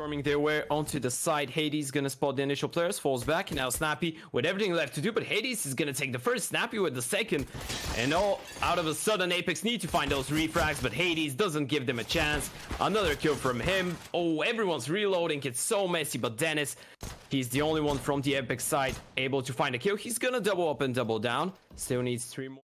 Storming their way onto the side. Hades gonna spot the initial players, falls back, and now Snappi with everything left to do, but Hades is gonna take the first, Snappi with the second, and all out of a sudden Apeks need to find those refrags, but Hades doesn't give them a chance. Another kill from him. Oh, everyone's reloading, it's so messy, but Dennis, he's the only one from the Apeks side able to find a kill. He's gonna double up and double down, still needs 3 more.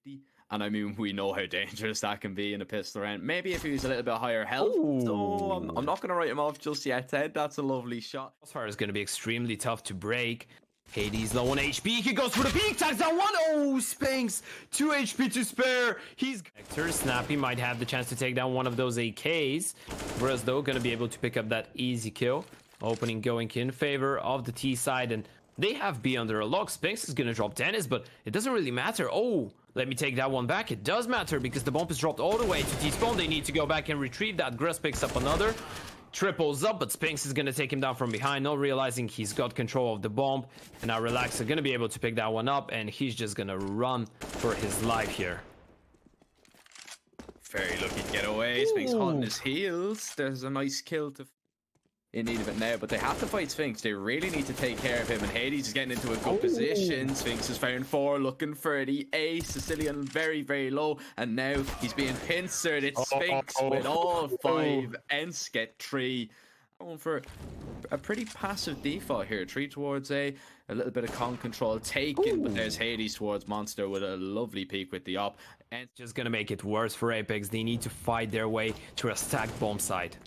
And I mean, we know how dangerous that can be in a pistol round. Maybe if he was a little bit higher health. So I'm not going to write him off just yet, Ted. That's a lovely shot. Crossfire is going to be extremely tough to break. Hades low on HP. He goes for the peak. Tags down one. Oh, Spinx. 2 HP to spare. He's... Snappi might have the chance to take down one of those AKs. Whereas though, going to be able to pick up that easy kill. Opening going in favor of the T side. And they have B under a lock. Spinx is going to drop Dennis, but it doesn't really matter. Oh, let me take that one back. It does matter because the bomb is dropped all the way to T-spawn. They need to go back and retrieve that. Grus picks up another. Triples up, but Spinx is going to take him down from behind, not realizing he's got control of the bomb. And now Relaxa going to be able to pick that one up, and he's just going to run for his life here. Very lucky to get away. Spinx hot in his heels. There's a nice kill to... in need of it now, but they have to fight Spinx. They really need to take care of him, and Hades is getting into a good position. Spinx is found 4, looking for the ace. AcilioN very, very low, and now he's being pincered. It's Spinx with all 5. ENCE get 3. Going for a pretty passive default here. 3 towards a little bit of con control taken, but there's Hades towards Monster with a lovely peek with the op. And just gonna make it worse for Apeks. They need to fight their way to a stacked bomb site.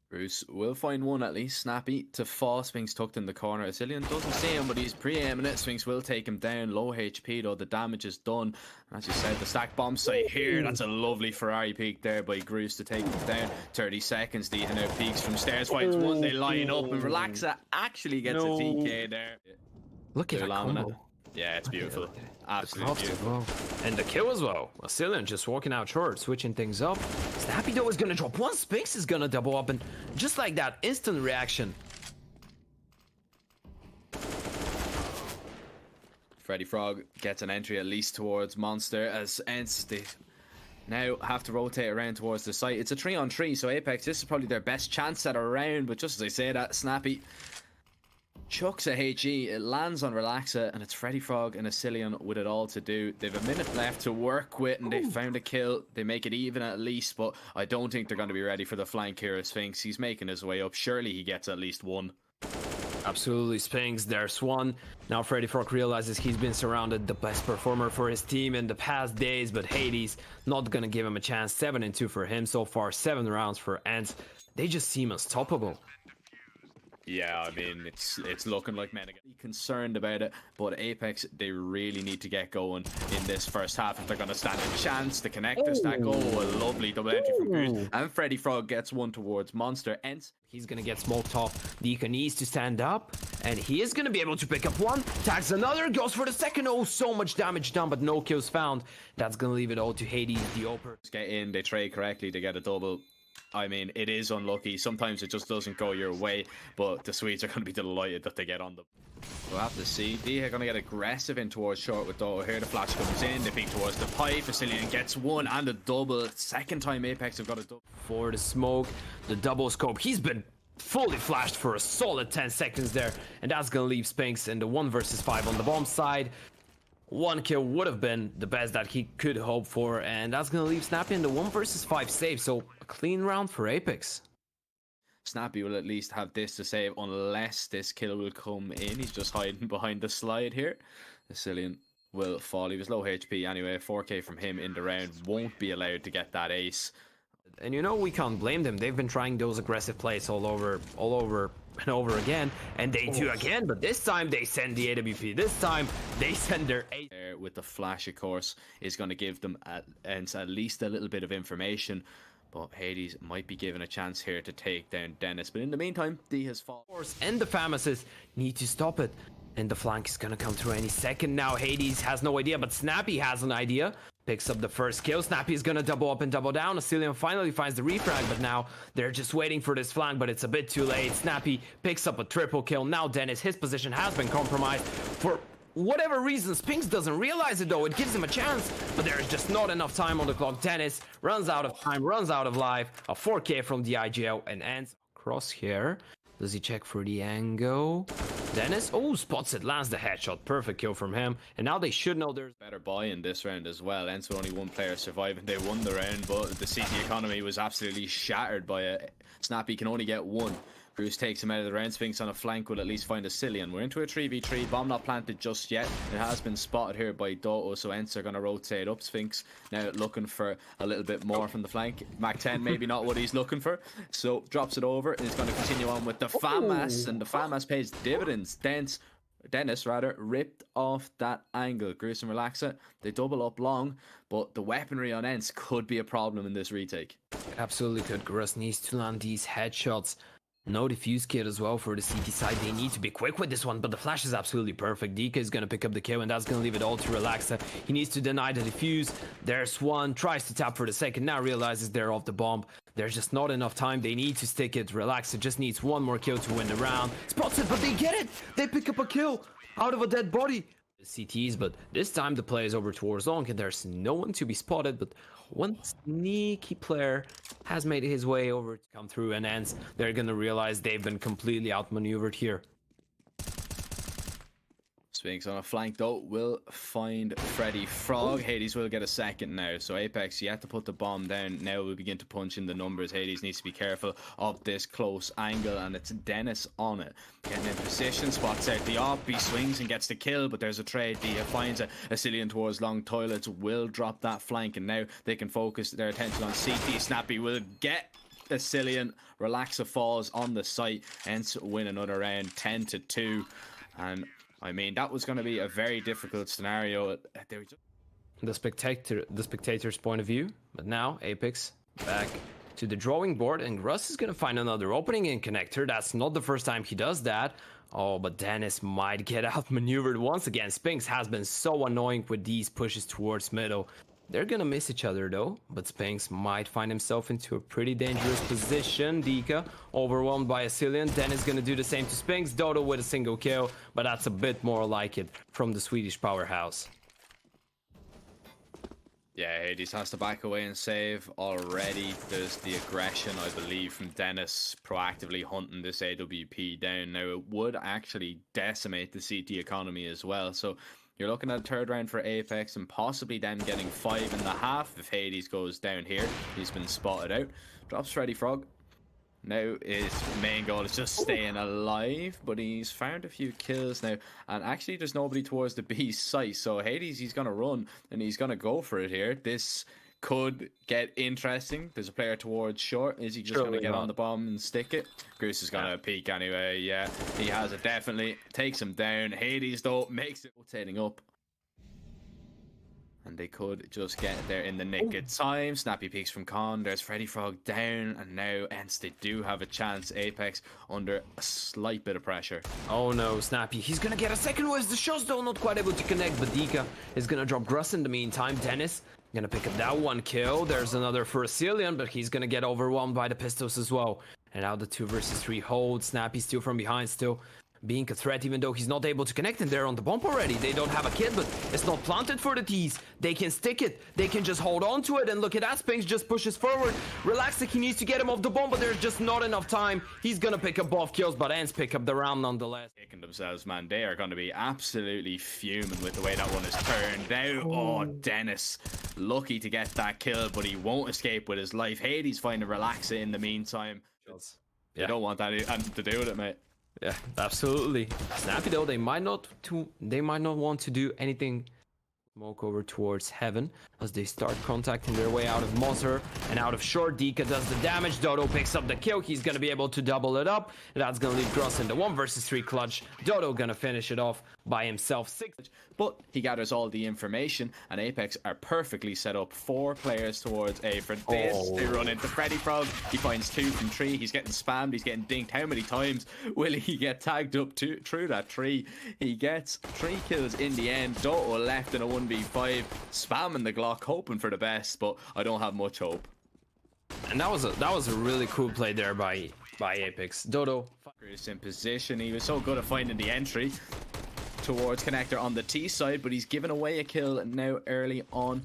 Bruce will find one at least. Snappi to fall. Spinx tucked in the corner. AcilioN doesn't see him, but he's preeminent. Spinx will take him down. Low HP though. The damage is done. And as you said, the stack bomb site here. That's a lovely Ferrari peek there by Grus to take him down. 30 seconds. Dycha now peeks from stairs. Finds one. They line up, and Relaxa actually gets a TK there. Look at that combo. Yeah, it's beautiful. Absolutely beautiful. And the kill as well. AcilioN just walking out short, switching things up. Snappi though is gonna drop one. Spinx is gonna double up, and just like that, instant reaction. FREDDyFROG gets an entry at least towards Monster as ENCE they now have to rotate around towards the site. It's a 3-on-3, so Apeks, this is probably their best chance at a round, but just as I say that, Snappi chucks a HE, it lands on Relaxa, and it's FREDDyFROG and AcilioN with it all to do. They've a minute left to work with, and they found a kill. They make it even at least, but I don't think they're going to be ready for the flank here of Spinx. He's making his way up. Surely he gets at least one. Absolutely, Spinx, there's one. Now FREDDyFROG realizes he's been surrounded, the best performer for his team in the past days, but Hades not going to give him a chance. 7-2 for him so far, 7 rounds for ENCE. They just seem unstoppable. Yeah, I mean, it's looking like men are getting concerned about it, but Apeks, they really need to get going in this first half if they're going to stand a chance. The connector stack, a lovely double entry from Grus, and FREDDyFROG gets one towards Monster. ENCE, he's going to get smoked off. Dycha needs to stand up, and he is going to be able to pick up one. Tags another, goes for the second. Oh, so much damage done, but no kills found. That's going to leave it all to Hades, the opener. Get in, they trade correctly to get a double. I mean, it is unlucky. Sometimes it just doesn't go your way, but the Swedes are going to be delighted that they get on them. We'll have to see. Dycha going to get aggressive in towards short with doto here. The flash comes in. They peek towards the pipe. AcilioN gets one and a double. Second time Apeks have got a double. For the smoke, the double scope. He's been fully flashed for a solid 10 seconds there, and that's going to leave Spinx in the 1 versus 5 on the bomb side. One kill would have been the best that he could hope for, and that's going to leave Snappi in the 1 versus 5 save, so a clean round for Apeks. Snappi will at least have this to save unless this kill will come in. He's just hiding behind the slide here. AcilioN will fall. He was low HP anyway. 4k from him in the round. Won't be allowed to get that ace. And you know, we can't blame them. They've been trying those aggressive plays all over and over again, and they do again, but this time they send the AWP. This time they send their ace. With the flash, of course, is going to give them at least a little bit of information, but Hades might be given a chance here to take down Dennis. But in the meantime, Dycha's fall. And the Famases need to stop it, and the flank is going to come through any second now. Hades has no idea, but Snappi has an idea. Picks up the first kill. Snappi is going to double up and double down. AcilioN finally finds the refrag, but now they're just waiting for this flank, but it's a bit too late. Snappi picks up a triple kill. Now Dennis, his position has been compromised. For whatever reason, Spinx doesn't realize it though. It gives him a chance, but there's just not enough time on the clock. Dennis runs out of time, runs out of life. A 4k from the IGL, and ENCE crosshair. Does he check for the angle? Dennis, oh, spots it, lands the headshot. Perfect kill from him. And now they should know there's better buy in this round as well. ENCE with only one player surviving. They won the round, but the CT economy was absolutely shattered by it. Snappi can only get one. Grus takes him out of the round. Spinx on a flank will at least find AcilioN. We're into a 3v3. Bomb not planted just yet. It has been spotted here by Doto, so ENCE are going to rotate up. Spinx now looking for a little bit more from the flank. Mac 10 maybe not what he's looking for, so drops it over and is going to continue on with the FAMAS, and the FAMAS pays dividends. Dennis ripped off that angle. Grusarn and Relaxa, they double up long, but the weaponry on ENCE could be a problem in this retake. absolutely good. Grus needs to land these headshots. No defuse kit as well for the CT side. They need to be quick with this one, but the flash is absolutely perfect. dycha is going to pick up the kill, and that's going to leave it all to Relaxa. He needs to deny the defuse. There's one, tries to tap for the second, now realizes they're off the bomb. There's just not enough time. They need to stick it. Relaxa just needs one more kill to win the round. Spots it, but they get it. They pick up a kill out of a dead body. CTs, but this time the play is over towards long, and there's no one to be spotted, but one sneaky player has made his way over to come through, and ENCE, they're gonna realize they've been completely outmaneuvered here. Spinx on a flank though will find FREDDyFROG. Hades will get a second now, so Apeks, you have to put the bomb down. Now we'll begin to punch in the numbers. Hades needs to be careful of this close angle, and it's Dennis on it. Getting in position, spots out the op, he swings and gets the kill, but there's a trade. He finds AcilioN towards long toilets, will drop that flank, and now they can focus their attention on CT. Snappi will get AcilioN. Relaxa falls on the site. ENCE win another round, 10-2, and I mean, that was going to be a very difficult scenario. The spectator's point of view, but now Apeks back to the drawing board, and Grus is going to find another opening in connector. That's not the first time he does that. Oh, but Dennis might get outmaneuvered once again. Spinx has been so annoying with these pushes towards middle. They're gonna miss each other though, but Spinx might find himself into a pretty dangerous position. dycha overwhelmed by AcilioN. Dennis gonna do the same to Spinx. Doto with a single kill, but that's a bit more like it from the Swedish powerhouse. Yeah, Hades has to back away and save already. There's the aggression, I believe, from Dennis proactively hunting this AWP down. Now, it would actually decimate the CT economy as well, so you're looking at a third round for Apeks and possibly them getting 5.5 if Hades goes down here. He's been spotted out. Drops FREDDyFROG. Now his main goal is just staying alive, but he's found a few kills now. And actually there's nobody towards the B site, so Hades, he's going to run and he's going to go for it here. This could get interesting. There's a player towards short. Is he just going to get on the bomb and stick it? Grus is going to peek anyway. Yeah, he has it definitely. Takes him down. Hades, though, makes it rotating up. And they could just get there in the nick of time. Snappi peeks from con. There's FREDDyFROG down. And now ENCE, they do have a chance. Apeks under a slight bit of pressure. Oh no, Snappi. He's going to get a second whiz. The shots though not quite able to connect. But dycha is going to drop Grus in the meantime. Dennis gonna pick up that one kill. There's another for AcilioN, but he's gonna get overwhelmed by the pistols as well. And now the 2 versus 3 hold. Snappi still from behind, still being a threat, even though he's not able to connect, and they're on the bump already. They don't have a kid, but it's not planted for the T's. They can stick it. They can just hold on to it, and look at that. Spinx just pushes forward. Relaxa, he needs to get him off the bomb, but there's just not enough time. He's gonna pick up both kills, but ENCE pick up the round nonetheless. Taking themselves, man. They are going to be absolutely fuming with the way that one is turned out. Oh, Dennis, lucky to get that kill, but he won't escape with his life. Hades finding Relaxa in the meantime. They don't want that to do with it, mate. Yeah, absolutely. Snappi though, they might not want to do anything. Smoke over towards heaven as they start contacting their way out of Moser and out of short. dycha does the damage. Doto picks up the kill. He's gonna be able to double it up. That's gonna leave Grus in the 1 versus 3 clutch. Doto gonna finish it off by himself. 6. But he gathers all the information, and Apeks are perfectly set up. 4 players towards A for this. They run into FREDDyFROG. He finds 2 from 3. He's getting spammed. He's getting dinked. How many times will he get tagged up through that tree? He gets 3 kills in the end. Doto left in a 1v5, spamming the Glock, hoping for the best, but I don't have much hope. And that was a really cool play there by Apeks. Doto Grus in position. He was so good at finding the entry towards connector on the T side, but he's given away a kill now early on.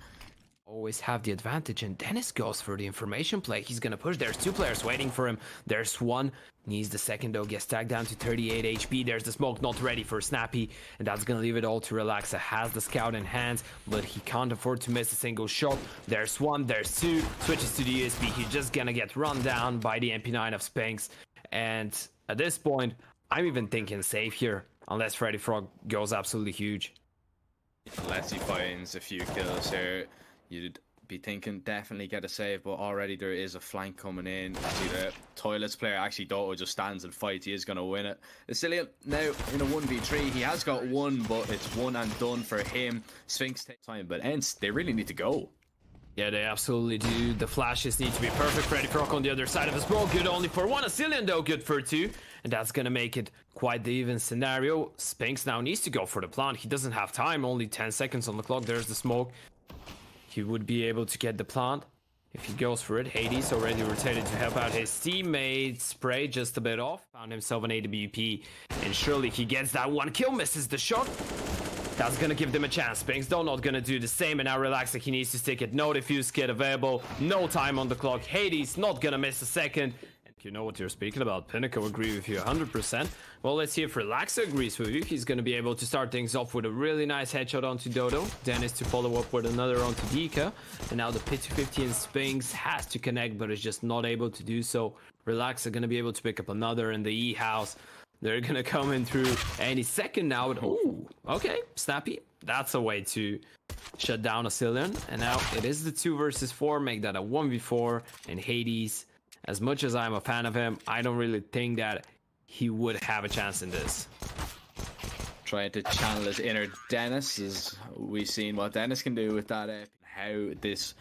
always have the advantage, and Dennis goes for the information play. He's gonna push. There's two players waiting for him. There's one, needs the second though, gets tagged down to 38 HP. There's the smoke, not ready for Snappi, and that's gonna leave it all to Relaxa. Has the scout in hands, but he can't afford to miss a single shot. There's one, there's two, switches to the USB. He's just gonna get run down by the MP9 of Spinx, and at this point, I'm even thinking safe here, unless FREDDyFROG goes absolutely huge. Unless he finds a few kills here, you'd be thinking definitely get a save, but already there is a flank coming in. See the toilets player, actually Doto just stands and fights. He is going to win it. AcilioN now in a 1v3. He has got one, but it's one and done for him. Spinx takes time, but ENCE, they really need to go. Yeah, they absolutely do. The flashes need to be perfect. FREDDyFROG on the other side of his ball. Good only for one. AcilioN though, good for two. And that's going to make it quite the even scenario. Spinx now needs to go for the plant. He doesn't have time. Only 10 seconds on the clock. There's the smoke. He would be able to get the plant if he goes for it. Hades already rotated to help out his teammate. Spray just a bit off. Found himself an AWP. And surely he gets that one kill. Misses the shot. That's gonna give them a chance. Spinx though not gonna do the same, and now Relaxa, he needs to stick it. No defuse kit available, no time on the clock. Hades not gonna miss a second. And you know what you're speaking about. Pinnacle agree with you 100%. Well, let's see if Relaxa agrees with you. He's gonna be able to start things off with a really nice headshot onto Doto. Dennis to follow up with another onto dycha. And now the pit 250 and Spinx has to connect, but is just not able to do so. Relaxa gonna be able to pick up another in the E house. They're gonna come in through any second now. But, oh, okay, Snappi. That's a way to shut down AcilioN. And now it is the 2 versus 4. Make that a 1v4. And Hades, as much as I'm a fan of him, I don't really think that he would have a chance in this. Trying to channel his inner Dennis, as we've seen what Dennis can do with that. How this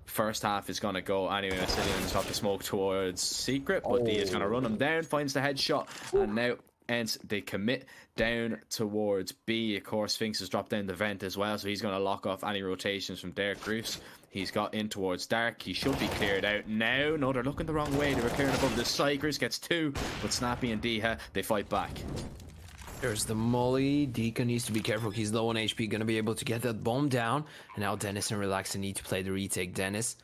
first half is going to go. Anyway, AcilioN's got the smoke towards Secret, but D is going to run him down, finds the headshot, and now ENCE, they commit down towards B. Of course, Spinx has dropped down the vent as well, so he's going to lock off any rotations from there. Grus, he's got in towards Dark. He should be cleared out now. No, they're looking the wrong way. They were clearing above the side. Grus gets 2, but Snappi and dycha, they fight back. There's the molly. dycha needs to be careful. He's low on HP. Gonna be able to get that bomb down. And now Dennis and Relaxa need to play the retake. Dennis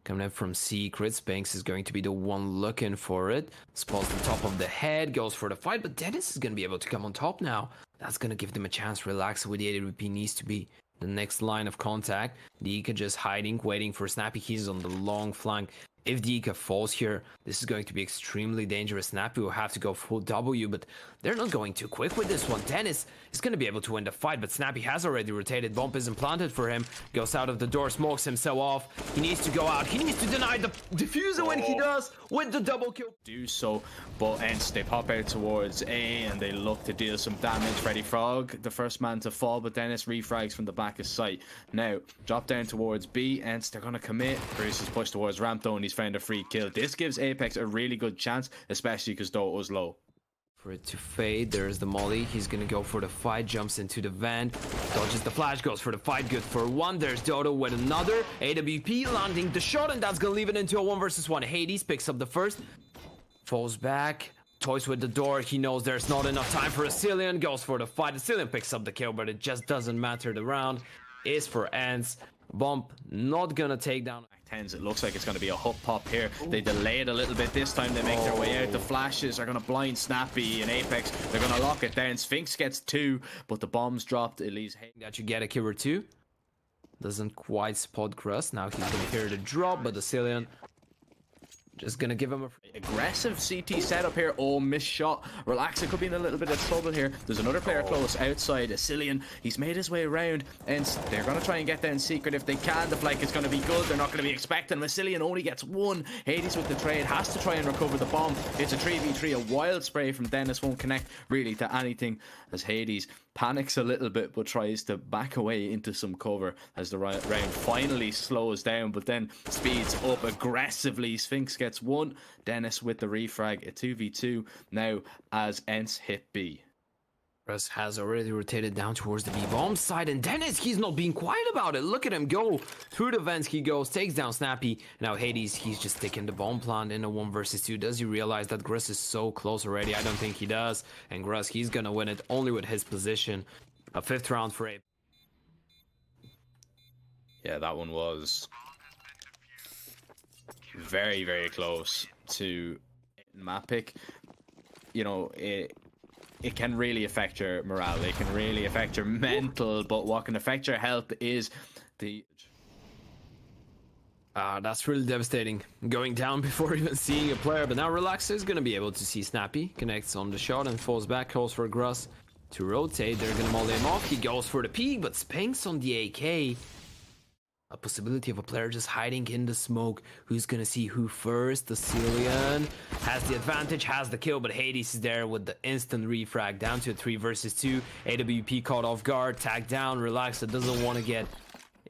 coming in from Secret. Spinx is going to be the one looking for it. Spots the top of the head. Goes for the fight. But Dennis is going to be able to come on top now. That's going to give them a chance. Relaxa with the AWP needs to be the next line of contact. dycha just hiding, waiting for Snappi. He's on the long flank. If dycha falls here, this is going to be extremely dangerous. Snappi will have to go full W, but they're not going too quick with this one. Dennis is going to be able to win the fight, but Snappi has already rotated. Bump isn't planted for him. Goes out of the door, smokes himself off. He needs to go out. He needs to deny the diffuser when he does with the double kill. Do so, but ENCE, they pop out towards A and they look to deal some damage. FREDDyFROG, the first man to fall, but Dennis refrags from the back of sight. Now, drop down towards B. ENCE, they're going to commit. Grus is pushed towards ramp though, and he's found a free kill. This gives Apeks a really good chance, especially because Doto's low. For it to fade, there's the molly. He's gonna go for the fight, jumps into the vent, dodges the flash, goes for the fight, good for one. There's Doto with another AWP, landing the shot, and that's gonna leave it into a 1 versus 1. Hades picks up the first, falls back, toys with the door. He knows there's not enough time for AcilioN, goes for the fight. AcilioN picks up the kill, but it just doesn't matter. The round is for ENCE. Bump not gonna take down. It looks like it's going to be a hook pop here. They delay it a little bit this time. They make their way out. The flashes are going to blind Snappi and Apeks. They're going to lock it down. Spinx gets 2, but the bomb's dropped. It leaves that you get a kill or 2. Doesn't quite spot Grus. Now he's going to hear the drop, but AcilioN just gonna give him a aggressive CT setup here. Oh, missed shot. Relaxa could be in a little bit of trouble here. There's another player close outside. AcilioN, he's made his way around, and they're gonna try and get down Secret if they can. The flank is gonna be good. They're not gonna be expecting. AcilioN only gets 1. Hades with the trade has to try and recover the bomb. It's a 3v3. A wild spray from Dennis won't connect really to anything as Hades panics a little bit but tries to back away into some cover as the round finally slows down, but then speeds up aggressively. Spinx gets 1. Dennis with the refrag, a 2v2 now as ENCE hit B. Grus has already rotated down towards the B-bomb side, and Dennis, he's not being quiet about it. Look at him go. Through the vents he goes, takes down Snappi. Now Hades, he's just taking the bomb plant in a 1 versus 2. Does he realize that Grus is so close already? I don't think he does. And Grus, he's gonna win it only with his position. A 5th round for Apeks. Yeah, that one was very, very close to map pick. You know, it can really affect your morale. It can really affect your mental, but what can affect your health is the... That's really devastating. Going down before even seeing a player, but now Relaxa is going to be able to see Snappi. Connects on the shot and falls back, calls for Grus to rotate. They're going to molly him off. He goes for the peek, but Spinx on the AK. A possibility of a player just hiding in the smoke. Who's going to see who first? AcilioN has the advantage, has the kill, but Hades is there with the instant refrag down to a 3 versus 2. AWP caught off guard, tagged down. Relaxa doesn't want to get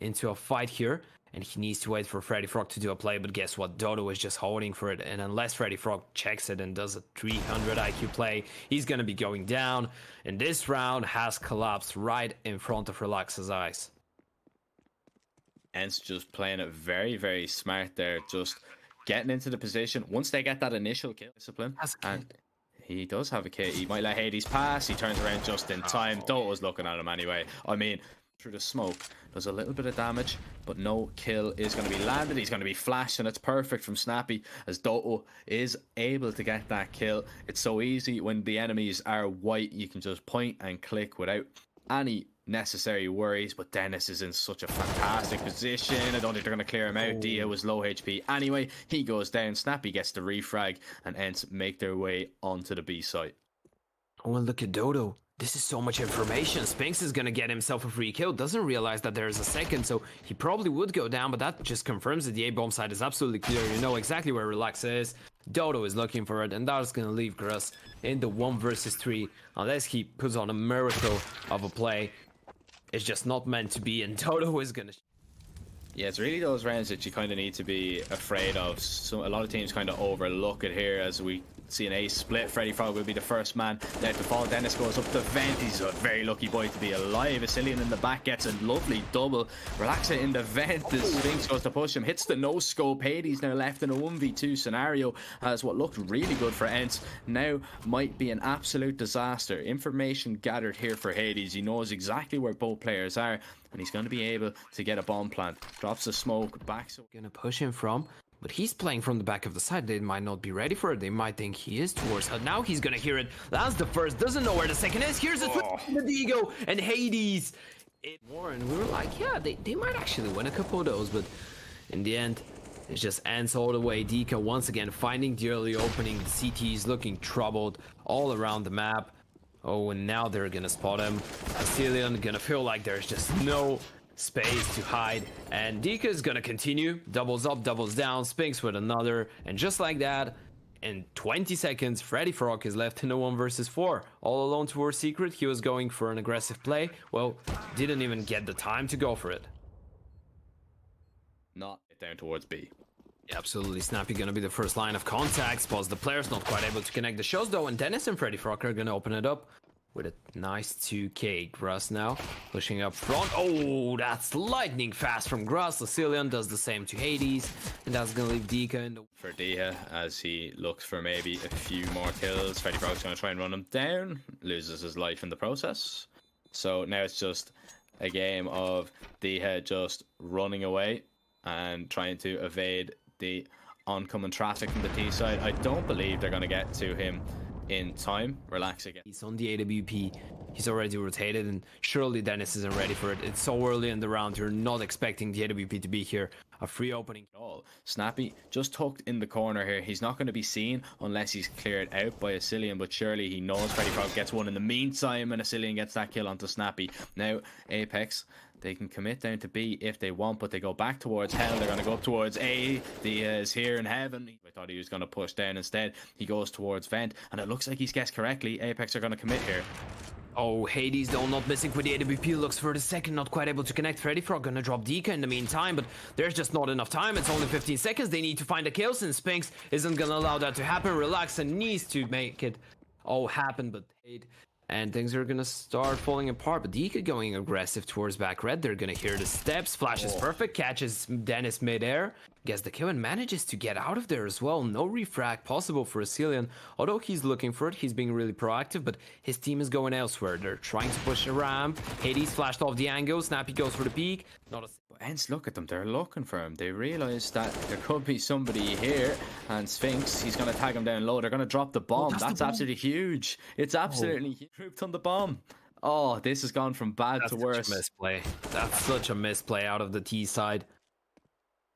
into a fight here. And he needs to wait for FREDDyFROG to do a play, but guess what? Doto is just holding for it, and unless FREDDyFROG checks it and does a 300 IQ play, he's gonna be going down, and this round has collapsed right in front of Relaxa's eyes. ENCE just playing it very, very smart there, just getting into the position. Once they get that initial kill discipline, and he does have a kit, he might let Hades pass, he turns around just in time. Doto's looking at him anyway. I mean, through the smoke, does a little bit of damage, but no kill is going to be landed. He's going to be flashed, and it's perfect from Snappi as Doto is able to get that kill. It's so easy when the enemies are white. You can just point and click without any necessary worries, but Dennis is in such a fantastic position. I don't think they're going to clear him out. Dia was low HP anyway. He goes down. Snappi gets the refrag, and ENCE make their way onto the B site. Oh, and look at Doto. This is so much information. Spinx is gonna get himself a free kill. Doesn't realize that there's a second, so he probably would go down, but that just confirms that the A-bomb side is absolutely clear. You know exactly where Relaxa is. Doto is looking for it, and that's gonna leave Grus in the 1 versus 3. Unless he puts on a miracle of a play. It's just not meant to be, and Doto is gonna... Yeah, it's really those rounds that you kind of need to be afraid of. So a lot of teams kind of overlook it here as we see an ace split. FREDDyFROG will be the first man there to fall. Dennis goes up the vent. He's a very lucky boy to be alive. AcilioN in the back gets a lovely double. Relaxa in the vent. The Spinx goes to push him. Hits the no scope. Hades now left in a 1v2 scenario as what looked really good for ENCE now might be an absolute disaster. Information gathered here for Hades. He knows exactly where both players are, and he's going to be able to get a bomb plant. Drops the smoke, backs up. Gonna push him from, but he's playing from the back of the side. They might not be ready for it. They might think he is towards her. Now he's gonna hear it. That's the first. Doesn't know where the second is. Here's the deagle and Hades. Warren, we were like, yeah, they might actually win a couple of those, but in the end, it's just ENCE all the way. dycha once again finding the early opening. The CT is looking troubled all around the map. Oh, and now they're gonna spot him. AcilioN gonna feel like there's just no space to hide, and dycha is gonna continue. Doubles up, doubles down. Spinx with another, and just like that, in 20 seconds, FREDDyFROG is left in a 1 versus 4. All alone towards secret. He was going for an aggressive play. Well, didn't even get the time to go for it. Not down towards B. Absolutely, Snappi gonna be the first line of contact. Spots the players, not quite able to connect the shots though, and Dennis and FREDDyFROG are gonna open it up with a nice 2k. Grus now pushing up front. Oh, that's lightning fast from Grus. AcilioN does the same to Hades, and that's gonna leave dycha in the... For dycha, as he looks for maybe a few more kills. FREDDyFROG's gonna try and run him down, loses his life in the process. So now it's just a game of dycha just running away and trying to evade the oncoming traffic from the T side. I don't believe they're going to get to him in time. Relax again. He's on the AWP. He's already rotated, and surely Dennis isn't ready for it. It's so early in the round. You're not expecting the AWP to be here. A free opening. All. Snappi just tucked in the corner here. He's not going to be seen unless he's cleared out by AcilioN, but surely he knows FREDDyFROG gets one in the meantime, and AcilioN gets that kill onto Snappi. Now, Apeks, they can commit down to B if they want, but they go back towards hell. They're going to go up towards A. Dycha is here in heaven. I thought he was going to push down. Instead, he goes towards vent, and it looks like he's guessed correctly. Apeks are going to commit here. Oh, Hades though not missing for the AWP, looks for the second, not quite able to connect. FREDDyFROG gonna drop dycha in the meantime, but there's just not enough time. It's only 15 seconds. They need to find a kill since Spinx isn't gonna allow that to happen. Relaxa needs to make it all happen, but and things are gonna start falling apart. But dycha going aggressive towards back red. They're gonna hear the steps. Flash is perfect, catches Dennis midair, gets the kill and manages to get out of there as well. No refrag possible for AcilioN. Although he's looking for it, he's being really proactive, but his team is going elsewhere. They're trying to push a ramp. Hades flashed off the angle. Snappi goes for the peek. Not a... ENCE, look at them. They're looking for him. They realize that there could be somebody here. And Spinx, he's going to tag him down low. They're going to drop the bomb. That's absolutely huge. It's absolutely huge. Grouped on the bomb. Oh, this has gone from bad to worse. Such a misplay. That's such a misplay out of the T side.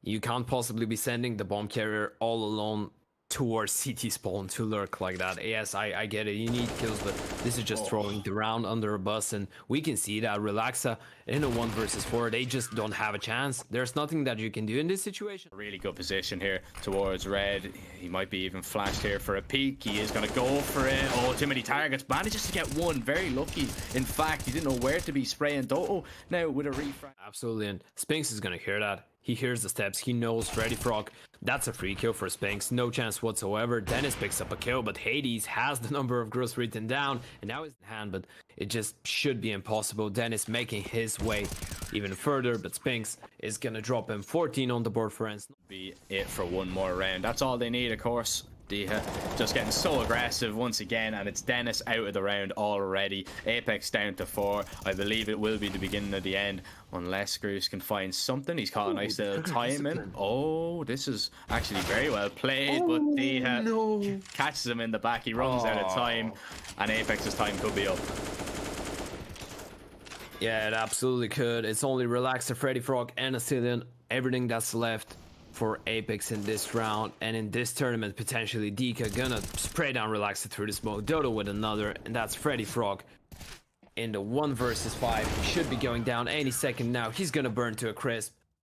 You can't possibly be sending the bomb carrier all alone towards CT spawn to lurk like that. Yes, I get it. You need kills, but this is just throwing the round under a bus, and we can see that Relaxa in a 1 versus 4, they just don't have a chance. There's nothing that you can do in this situation. Really good position here towards Red. He might be even flashed here for a peek. He is going to go for it. Oh, too many targets. Manages to get one. Very lucky. In fact, he didn't know where to be spraying Doto. Now with a refrag. Absolutely, and Spinx is going to hear that. He hears the steps, he knows FREDDyFROG. That's a free kill for Spinx, no chance whatsoever. Dennis picks up a kill, but Hades has the number of Grus written down, and now he's in hand, but it just should be impossible. Dennis making his way even further, but Spinx is gonna drop him 14 on the board for ENCE. Be it for one more round. That's all they need, of course. Dycha just getting so aggressive once again, and it's Dennis out of the round already. Apeks down to 4. I believe it will be the beginning of the end unless Grus can find something. He's caught a nice little time in. Oh, this is actually very well played, but Dycha catches him in the back. He runs out of time, and Apex's time could be up. Yeah, it absolutely could. It's only Relaxa, FREDDyFROG, and AcilioN. Everything that's left for Apeks in this round, and in this tournament potentially Dycha gonna spray down Relaxa through the smoke, Doto with another, and that's FREDDyFROG in the 1 versus 5. He should be going down any second now. He's gonna burn to a crisp.